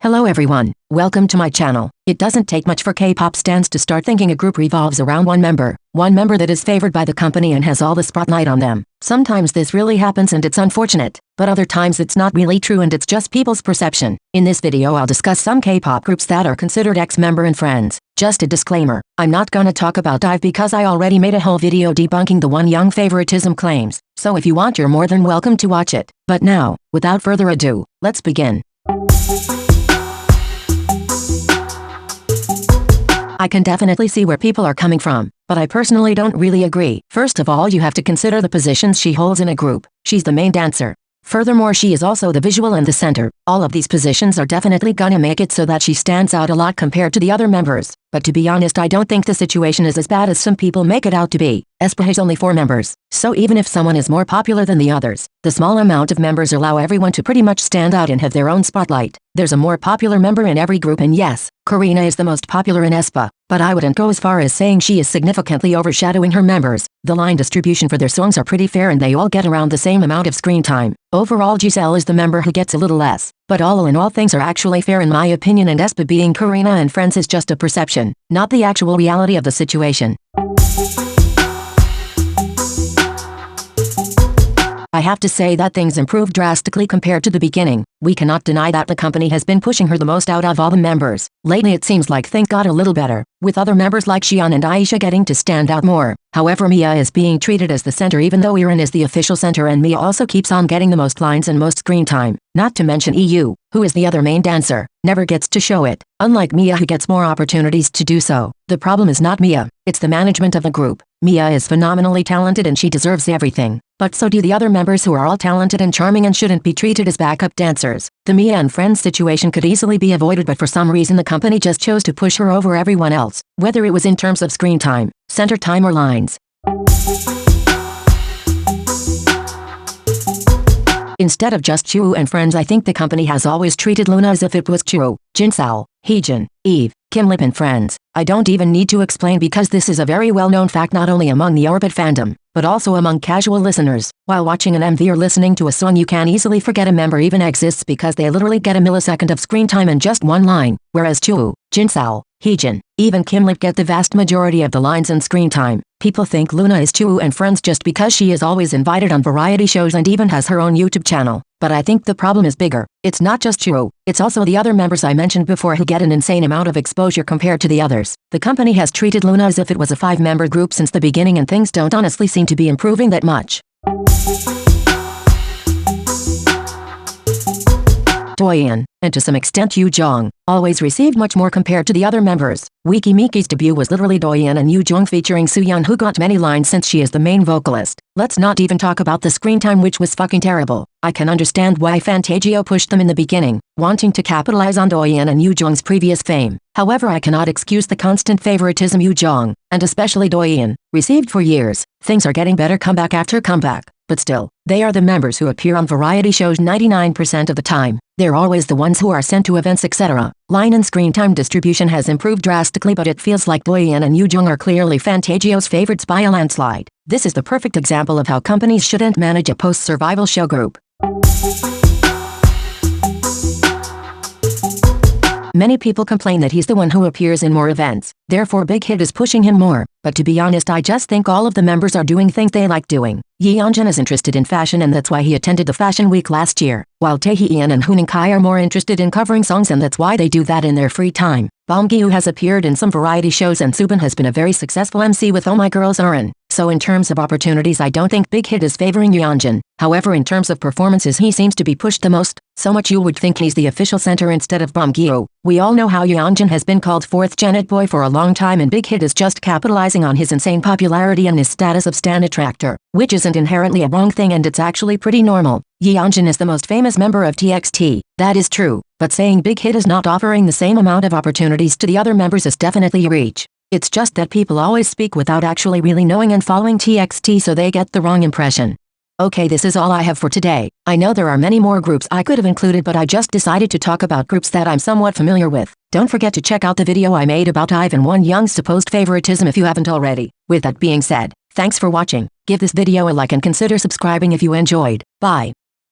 Hello everyone, welcome to my channel. It doesn't take much for K-pop stans to start thinking a group revolves around one member that is favored by the company and has all the spotlight on them. Sometimes this really happens and it's unfortunate, but other times it's not really true and it's just people's perception. In this video I'll discuss some K-pop groups that are considered ex-member and friends. Just a disclaimer, I'm not gonna talk about IVE because I already made a whole video debunking the one young favoritism claims, so if you want you're more than welcome to watch it. But now, without further ado, let's begin. I can definitely see where people are coming from, but I personally don't really agree. First of all, you have to consider the positions she holds in a group. She's the main dancer. Furthermore, she is also the visual and the center. All of these positions are definitely gonna make it so that she stands out a lot compared to the other members. But to be honest, I don't think the situation is as bad as some people make it out to be. aespa has only 4 members, so even if someone is more popular than the others, the small amount of members allow everyone to pretty much stand out and have their own spotlight. There's a more popular member in every group, and yes, Karina is the most popular in aespa, but I wouldn't go as far as saying she is significantly overshadowing her members. The line distribution for their songs are pretty fair and they all get around the same amount of screen time. Overall, Giselle is the member who gets a little less, but all in all things are actually fair in my opinion, and aespa being Karina and friends is just a perception, not the actual reality of the situation. I have to say that things improved drastically compared to the beginning. We cannot deny that the company has been pushing her the most out of all the members. Lately it seems like things got a little better, with other members like Xian and Aisha getting to stand out more. However, Mia is being treated as the center even though Iran is the official center, and Mia also keeps on getting the most lines and most screen time. Not to mention EU, who is the other main dancer, never gets to show it, unlike Mia who gets more opportunities to do so. The problem is not Mia, it's the management of the group. Mia is phenomenally talented and she deserves everything, but so do the other members who are all talented and charming and shouldn't be treated as backup dancers. The Mia and friends situation could easily be avoided, but for some reason the company just chose to push her over everyone else, whether it was in terms of screen time, center time or lines. Instead of just Chuo and friends, I think the company has always treated LOONA as if it was Chuo, Jinsao, Heejin, Eve, Kim Lip and friends. I don't even need to explain because this is a very well-known fact not only among the Orbit fandom, but also among casual listeners. While watching an MV or listening to a song, you can easily forget a member even exists because they literally get a millisecond of screen time and just one line, whereas Chuo, Jinsao, Heejin, even Kim Lip get the vast majority of the lines and screen time. People think LOONA is Chuo and friends just because she is always invited on variety shows and even has her own YouTube channel. But I think the problem is bigger. It's not just Chuo, it's also the other members I mentioned before who get an insane amount of exposure compared to the others. The company has treated LOONA as if it was a 5-member group since the beginning, and things don't honestly seem to be improving that much. Doyen, and to some extent Yoo Jong, always received much more compared to the other members. Weki Meki's debut was literally Doyen and Yoo Jong featuring Suyeon, who got many lines since she is the main vocalist. Let's not even talk about the screen time, which was fucking terrible. I can understand why Fantagio pushed them in the beginning, wanting to capitalize on Doyen and Yoo Jong's previous fame. However, I cannot excuse the constant favoritism Yoo Jong, and especially Doyen, received for years. Things are getting better comeback after comeback, but still, they are the members who appear on variety shows 99% of the time. They're always the ones who are sent to events, etc. Line and screen time distribution has improved drastically, but it feels like Doyen and Yoo Jong are clearly Fantagio's favorites by a landslide. This is the perfect example of how companies shouldn't manage a post-survival show group. Many people complain that he's the one who appears in more events, therefore Big Hit is pushing him more, but to be honest I just think all of the members are doing things they like doing. Yeonjun is interested in fashion and that's why he attended the fashion week last year, while Taehyun and Hooning Kai are more interested in covering songs and that's why they do that in their free time. Bongyu has appeared in some variety shows and Subin has been a very successful MC with Oh My Girls Arin. So in terms of opportunities I don't think Big Hit is favoring Yeonjun. However, in terms of performances he seems to be pushed the most, so much you would think he's the official center instead of Bongyu. We all know how Yeonjun has been called 4th Gen boy for a long time, and Big Hit is just capitalizing on his insane popularity and his status of stan attractor, which isn't inherently a wrong thing and it's actually pretty normal. Yeonjun is the most famous member of TXT, that is true, but saying Big Hit is not offering the same amount of opportunities to the other members is definitely a reach. It's just that people always speak without actually really knowing and following TXT, so they get the wrong impression. Okay, this is all I have for today. I know there are many more groups I could have included, but I just decided to talk about groups that I'm somewhat familiar with. Don't forget to check out the video I made about IVE and one young's supposed favoritism if you haven't already. With that being said, thanks for watching. Give this video a like and consider subscribing if you enjoyed. Bye.